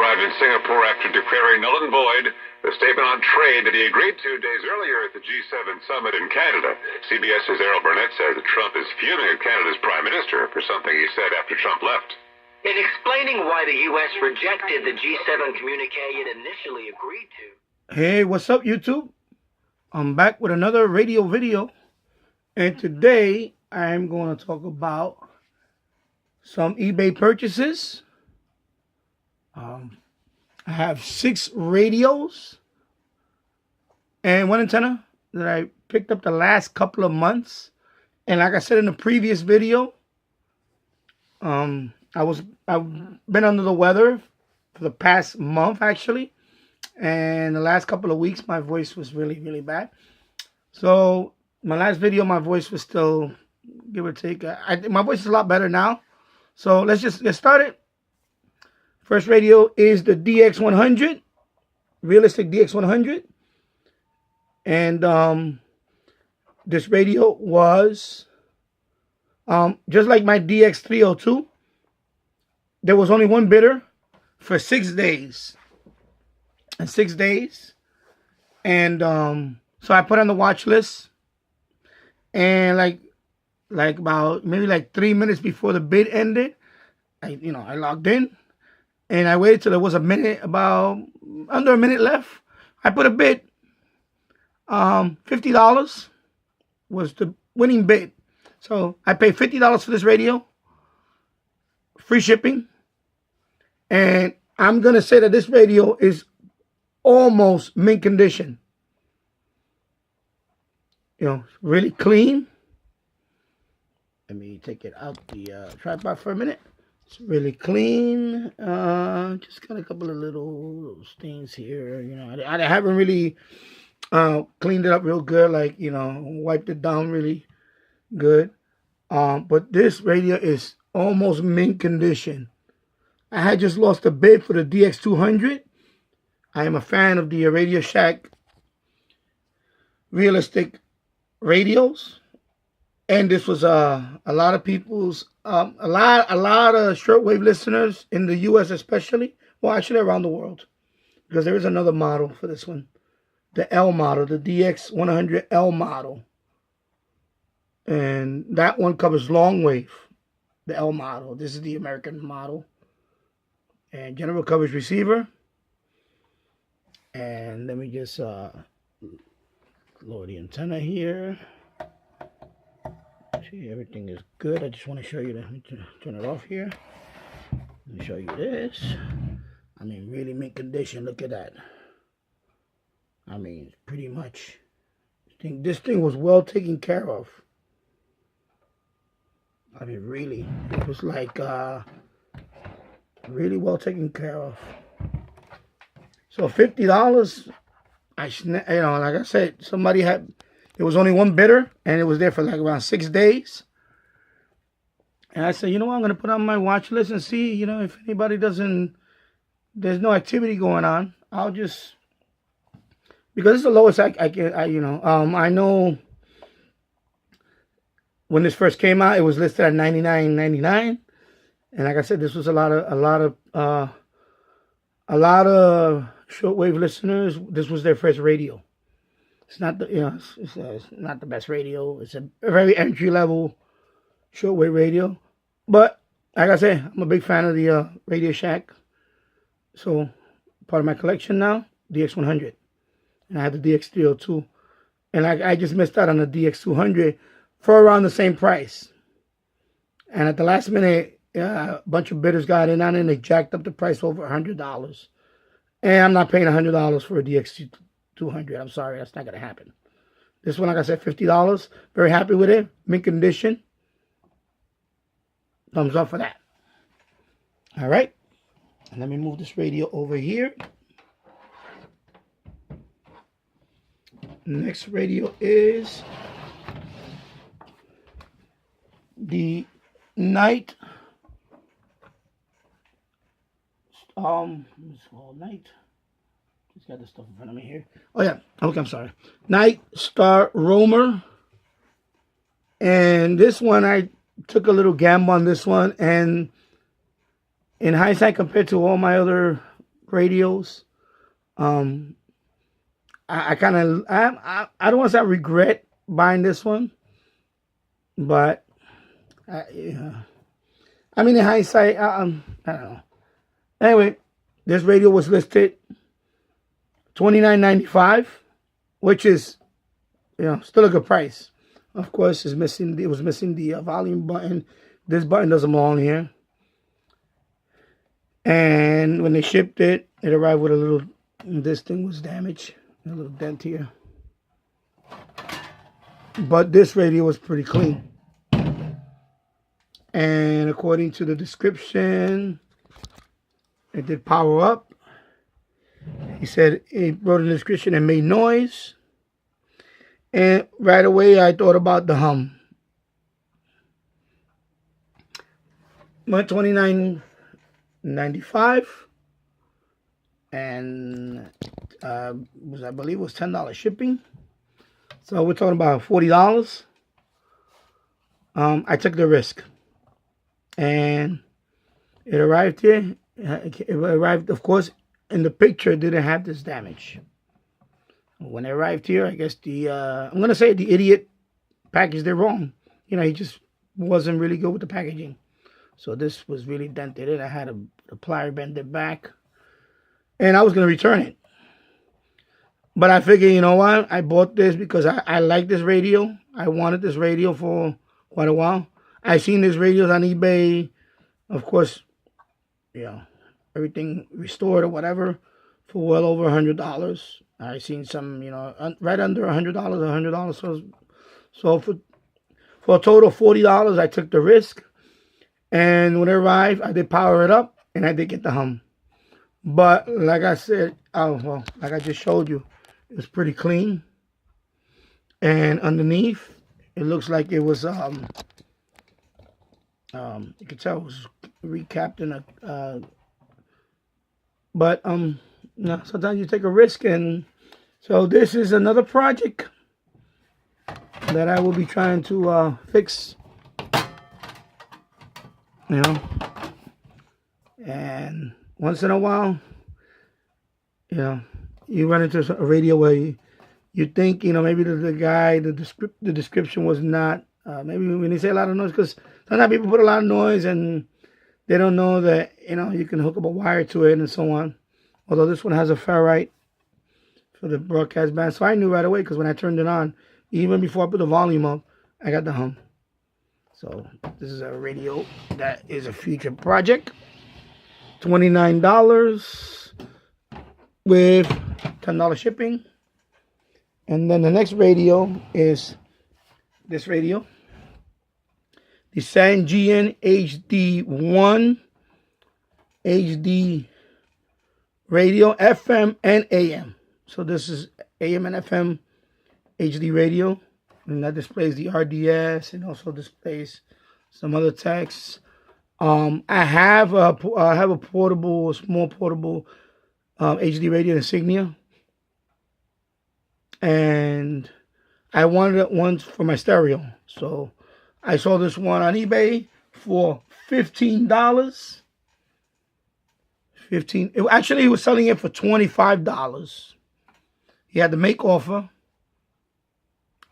arrived in Singapore after declaring null and void the statement on trade that he agreed to days earlier at the G7 summit in Canada. CBS's Errol Burnett says that Trump is fuming at Canada's prime minister for something he said after Trump left. In explaining why the U.S. rejected the G7 communique it initially agreed to. Hey, what's up, YouTube? I'm back with another radio video. And today, I'm going to talk about some eBay purchases. I have 6 radios and 1 antenna that I picked up the last couple of months. And like I said in the previous video, I've been under the weather for the past month actually, and the last couple of weeks my voice was really bad. So my last video, my voice was still, give or take, my voice is a lot better now. So let's just get started. First radio is the DX100, realistic DX100, and this radio was just like my DX302. There was only one bidder for 6 days. And 6 days. And so I put on the watch list. And like about maybe like 3 minutes before the bid ended, I logged in. And I waited till there was about under a minute left. I put a bid. $50 was the winning bid. So I paid $50 for this radio. Free shipping. And I'm going to say that this radio is almost mint condition. Really clean. Let me take it out the tripod for a minute. It's really clean. Just got a couple of little stains here. I haven't really cleaned it up real good. Wiped it down really good. But this radio is almost mint condition. I had just lost a bid for the DX200. I am a fan of the Radio Shack realistic radios. And this was a lot of people's, a lot of shortwave listeners in the U.S. especially. Well, actually around the world. Because there is another model for this one. The L model, the DX100L model. And that one covers long wave. The L model. This is the American model. And general coverage receiver. And let me just lower the antenna here. See, everything is good. I just want to show you turn it off here. Let me show you this. I mean, really mint condition. Look at that. I mean, pretty much. This thing was well taken care of. I mean, really. It was like really well taken care of. So $50. Like I said, somebody had. There was only one bidder, and it was there for like around 6 days. And I said, you know what, I'm going to put on my watch list and see, if anybody there's no activity going on. I'll just, because it's the lowest I can, I know when this first came out, it was listed at $99.99. And like I said, this was a lot of shortwave listeners. This was their first radio. It's not the it's not the best radio. It's a very entry level shortwave radio, but like I said, I'm a big fan of the Radio Shack. So part of my collection now, DX100, and I have the DX302, and I just missed out on the DX200 for around the same price. And at the last minute, a bunch of bidders got in on it and they jacked up the price over $100, and I'm not paying $100 for a DX200. I'm sorry, that's not going to happen. This one, like I said, $50. Very happy with it. Mint condition. Thumbs up for that. All right. And let me move this radio over here. Next radio is the Night. It's called Night. Just got this stuff in front of me here. Oh yeah, okay, I'm sorry. Nightstar Roamer. And this one, I took a little gamble on this one, and in hindsight, compared to all my other radios. I kind of I don't want to say I regret buying this one, but yeah. I mean in hindsight, I don't know. Anyway, this radio was listed $29.95, which is still a good price. Of course, it was missing the volume button. This button doesn't belong here. And when they shipped it, it arrived with a little. This thing was damaged, a little dent here. But this radio was pretty clean. And according to the description, it did power up. He said it wrote in the description and made noise. And right away I thought about the hum. Went $29.95, and I believe it was $10 shipping. So we're talking about $40. I took the risk, and it arrived here. It arrived, of course, in the picture. It didn't have this damage. When it arrived here, I guess I'm gonna say the idiot packaged it wrong. He just wasn't really good with the packaging. So this was really dented in. I had a plier bend it back, and I was gonna return it. But I figured, you know what? I bought this because I like this radio. I wanted this radio for quite a while. I seen these radios on eBay, of course, everything restored or whatever, for well over $100. I seen some, right under $100. So for a total of $40, I took the risk. And when it arrived, I did power it up, and I did get the hum. But like I said, like I just showed you, it was pretty clean. And underneath, it looks like it was, you could tell it was recapped in a, but sometimes you take a risk. And so this is another project that I will be trying to fix. And once in a while, you run into a radio where you think, maybe the description was not, maybe when they say a lot of noise, because sometimes people put a lot of noise and they don't know that, you can hook up a wire to it and so on. Although this one has a ferrite for the broadcast band. So I knew right away, because when I turned it on, even before I put the volume up, I got the hum. So this is a radio that is a future project. $29 with $10 shipping. And then the next radio is this radio. The Sangean HD1 HD radio, FM and AM. So this is AM and FM HD radio. And that displays the RDS and also displays some other text. I have a small portable HD radio insignia, and I wanted it once for my stereo. So I saw this one on eBay for $15. Actually, he was selling it for $25. He had the make offer.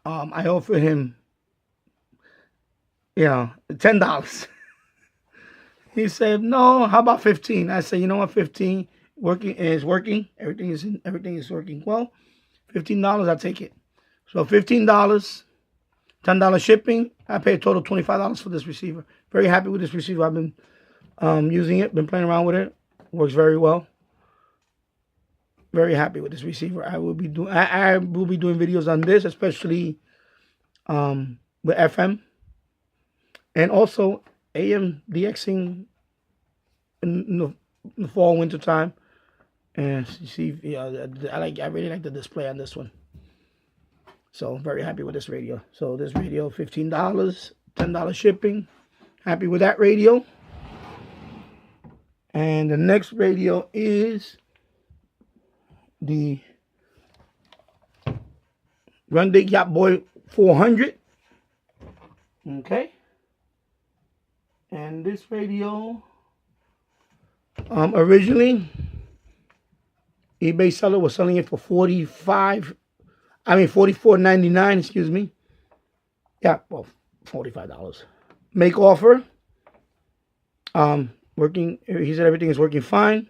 I offered him, $10. He said, "No, how about 15?" I said, "You know what? 15 is working. Everything is working well. $15, I'll take it." So $15, $10 shipping. I paid a total of $25 for this receiver. Very happy with this receiver. I've been using it, been playing around with it. Works very well. Very happy with this receiver. I will be doing videos on this, especially with FM, and also AM DXing in the fall, winter time. And you see, I really like the display on this one. So very happy with this radio. So this radio, $15, $10 shipping. Happy with that radio. And the next radio is the Grundig Yacht Boy 400. Okay. And this radio, originally, eBay seller was selling it for $44.99, excuse me. Yeah, well, $45. Make offer. Working, he said everything is working fine.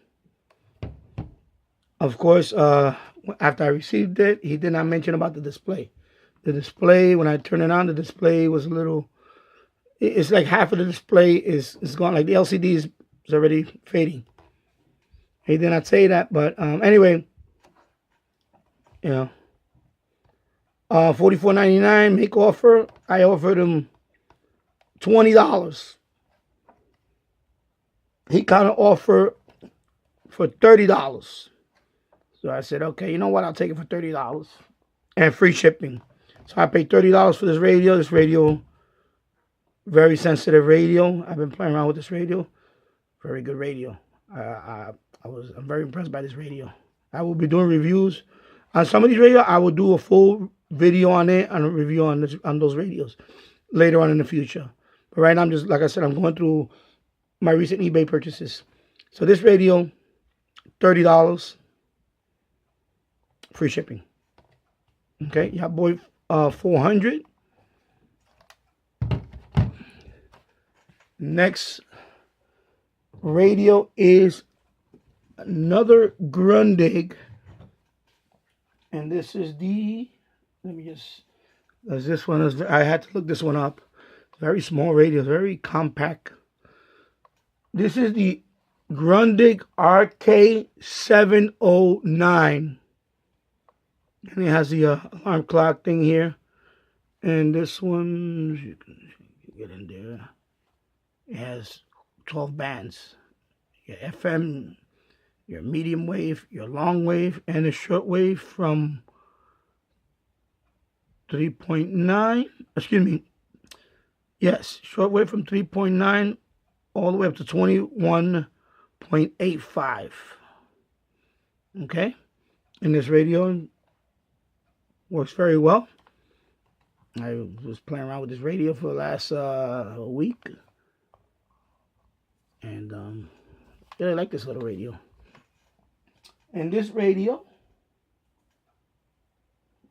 Of course, after I received it, he did not mention about the display. The display, when I turned it on, the display was a little, it's like half of the display is gone. Like the LCD is already fading. He did not say that, but anyway, you know, $44.99 make offer. I offered him $20. He counter offer for $30. So I said, okay, you know what? I'll take it for $30 and free shipping. So I paid $30 for this radio. This radio, very sensitive radio. I've been playing around with this radio. Very good radio. I'm very impressed by this radio. I will be doing reviews on some of these radios. I will do a full video on it and a review on those radios later on in the future. But right now, I'm just, like I said, I'm going through my recent eBay purchases. So this radio, $30, free shipping. Okay, Yacht Boy 400. Next radio is another Grundig, and this is the, let me just, this one is, I had to look this one up. Very small radio, very compact. This is the Grundig RK-709, and it has the alarm clock thing here. And this one, you can get in there. It has 12 bands. Your FM, your medium wave, your long wave, and a short wave from 3.9. Excuse me. Yes, short wave from 3.9 all the way up to 21.85. Okay? And this radio works very well. I was playing around with this radio for the last week. And really like this little radio. And this radio,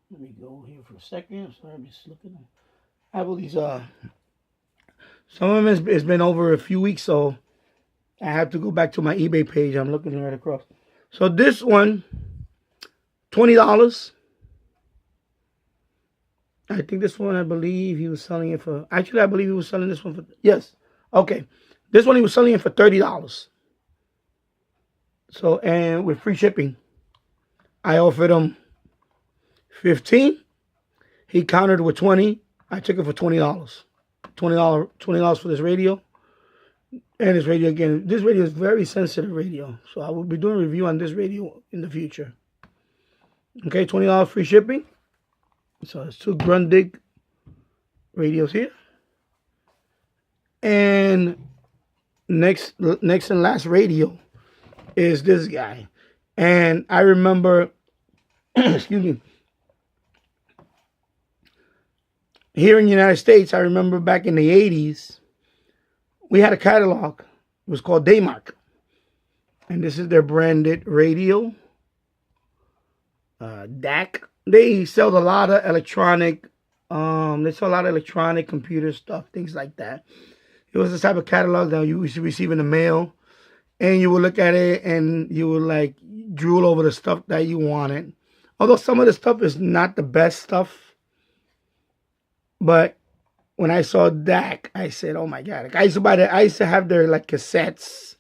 let me go here for a second. Sorry, I'm just looking. I have all these, some of them it's been over a few weeks, so I have to go back to my eBay page. I'm looking right across. So this one, $20. I think this one, I believe he was selling it for, actually, I believe he was selling this one for, yes. Okay. This one he was selling it for $30. So, and with free shipping, I offered him $15. He countered with $20. I took it for $20. $20 for this radio. And this radio, again, this radio is very sensitive radio. So I will be doing a review on this radio in the future. Okay, $20 free shipping. So it's two Grundig radios here. And next and last radio is this guy. And I remember, excuse me, here in the United States, I remember back in the 80s, we had a catalog. It was called Daymark. And this is their branded radio. DAK. They sell a lot of electronic, computer stuff, things like that. It was the type of catalog that you used to receive in the mail, and you would look at it and you would like drool over the stuff that you wanted. Although some of the stuff is not the best stuff, but when I saw DAK, I said, "Oh my God!" Like I used to have their like cassettes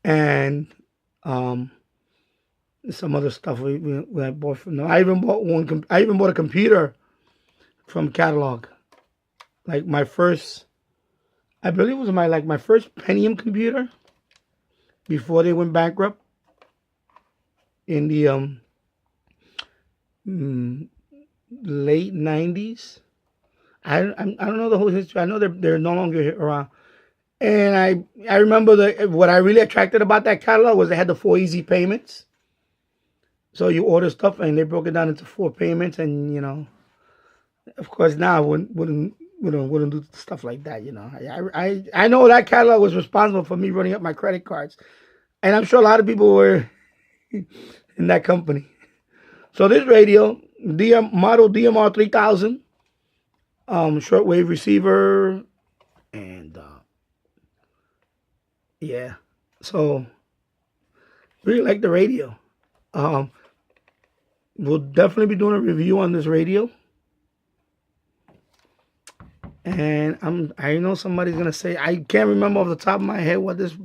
and some other stuff we bought from them. I even bought a computer from catalog. Like my first, I believe it was my first Pentium computer before they went bankrupt in the late 90s. I don't know the whole history. I know they're no longer around. And I remember what I really attracted about that catalog was they had the 4 easy payments. So you order stuff and they broke it down into 4 payments, and you know, of course now I wouldn't do stuff like that. You know, I know that catalog was responsible for me running up my credit cards, and I'm sure a lot of people were in that company. So this radio, model DMR-3000, shortwave receiver, and yeah. So really like the radio. We'll definitely be doing a review on this radio. And I know somebody's gonna say, I can't remember off the top of my head what this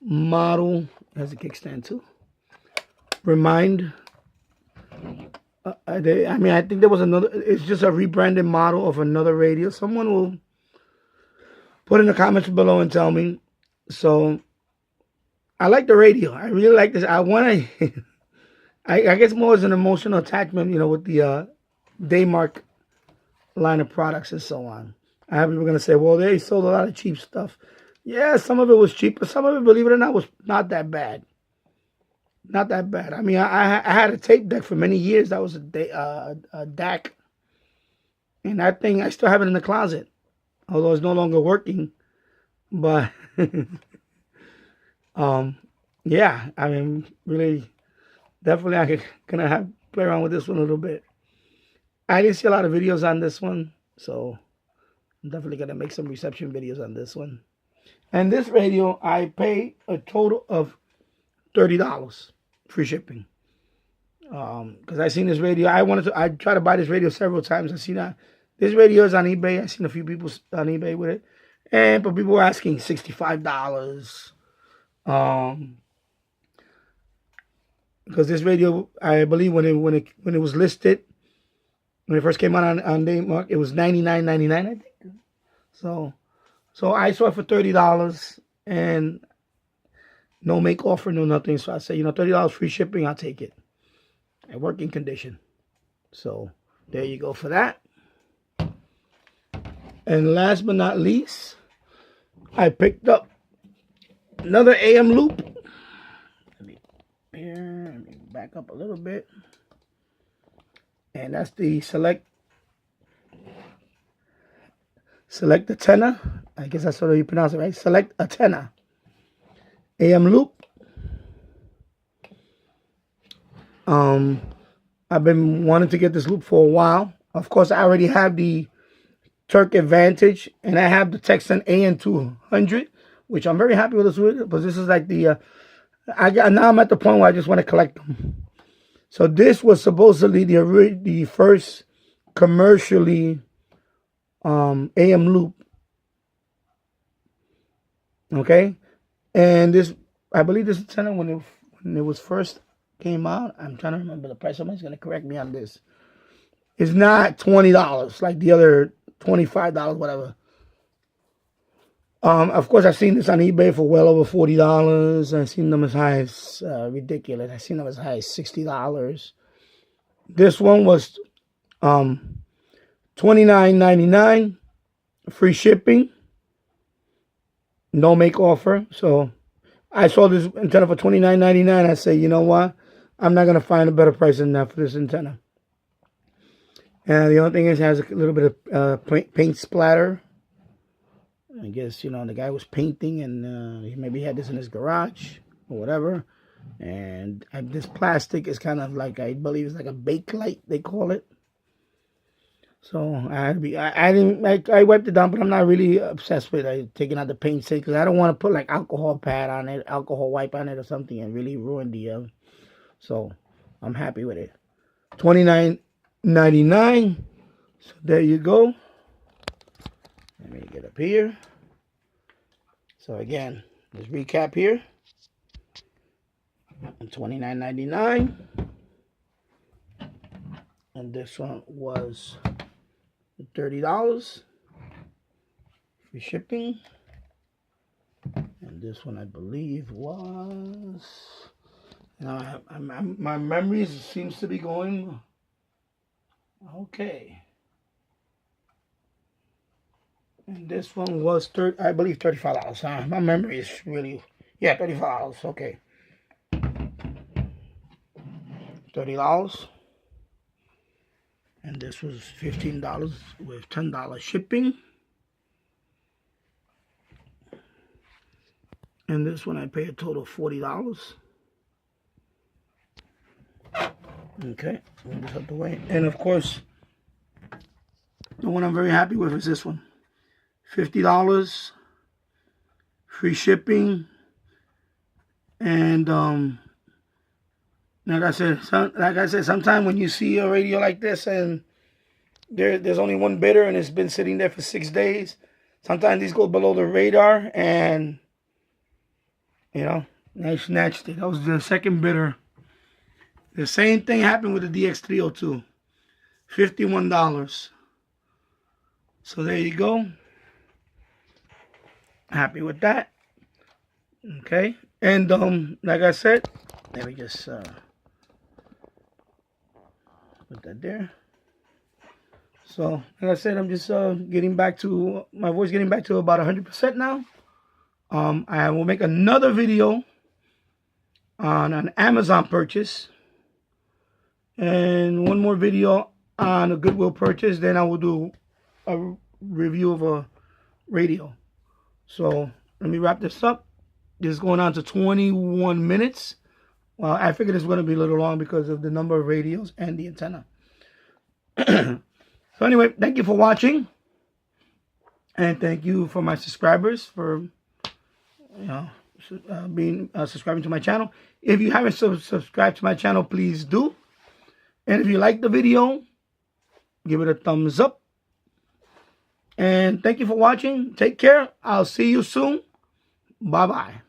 model has a kickstand too. I think there was another. It's just a rebranded model of another radio. Someone will put in the comments below and tell me. So I like the radio. I really like this. I want to. I guess more as an emotional attachment, with the Daymark line of products and so on. I have people going to say, well, they sold a lot of cheap stuff. Yeah, some of it was cheap, but some of it, believe it or not, was not that bad. Not that bad. I mean, I had a tape deck for many years. That was a DAK. And that thing, I still have it in the closet. Although it's no longer working. But, yeah, I mean, really, definitely I'm going to play around with this one a little bit. I didn't see a lot of videos on this one. So, I'm definitely going to make some reception videos on this one. And this radio, I pay a total of $30 free shipping. Because I seen this radio. I tried to buy this radio several times. I seen that this radio is on eBay. I seen a few people on eBay with it, but people were asking $65. Because this radio, I believe when it was listed, when it first came out on Daymark, it was $99.99, I think. So I saw it for $30 and no make offer, no nothing. So I said, $30 free shipping, I'll take it. In working condition. So there you go for that. And last but not least, I picked up another AM loop. Let me back up a little bit. And that's the Select-A-Tenna. I guess that's how you pronounce it, right? Select-A-Tenna AM loop. I've been wanting to get this loop for a while. Of course, I already have the Turk Advantage, and I have the Texan AN200, which I'm very happy with this with. But this is like the now I'm at the point where I just want to collect them. So this was supposedly the first commercially AM loop. Okay, and this, I believe this antenna when it was first came out, I'm trying to remember the price. Somebody's gonna correct me on this. It's not $20 like the other $25, whatever. Of course, I've seen this on eBay for well over $40. I've seen them as high as ridiculous. I've seen them as high as $60. This one was $29.99, free shipping, no make offer. So I saw this antenna for $29.99. I say, you know what? I'm not gonna find a better price than that for this antenna. And the only thing is, it has a little bit of paint splatter. I guess, the guy was painting and he maybe had this in his garage or whatever. And this plastic is kind of like, I believe it's like a bake light, they call it. So I wiped it down, but I'm not really obsessed with taking out the paint stick because I don't want to put like alcohol pad on it, alcohol wipe on it or something and really ruin the, so I'm happy with it. $29.99. So there you go. Let me get up here. So again, let's recap here. $29.99. And this one was $30. Free shipping. And this one I believe was, my memory seems to be going okay. And this one was I believe $35. My memory is really, yeah, $35. Okay, $30. And this was $15 with $10 shipping. And this one I paid a total of $40. Okay, move this out the way. And of course, the one I'm very happy with is this one. $50, free shipping, and like I said, sometimes when you see a radio like this and there's only one bidder and it's been sitting there for 6 days, sometimes these go below the radar, and you know, they snatched it. That was the second bidder. The same thing happened with the DX302, $51. So there you go. Happy with that. Okay, and like I said, let me just put that there. So like I said, I'm just getting back to my voice, getting back to about 100% now. I will make another video on an Amazon purchase and one more video on a Goodwill purchase. Then I will do a review of a radio. So let me wrap this up. This is going on to 21 minutes. Well, I figured it's going to be a little long because of the number of radios and the antenna. So anyway, thank you for watching. And thank you for my subscribers for subscribing to my channel. If you haven't subscribed to my channel, please do. And if you like the video, give it a thumbs up. And thank you for watching. Take care. I'll see you soon. Bye-bye.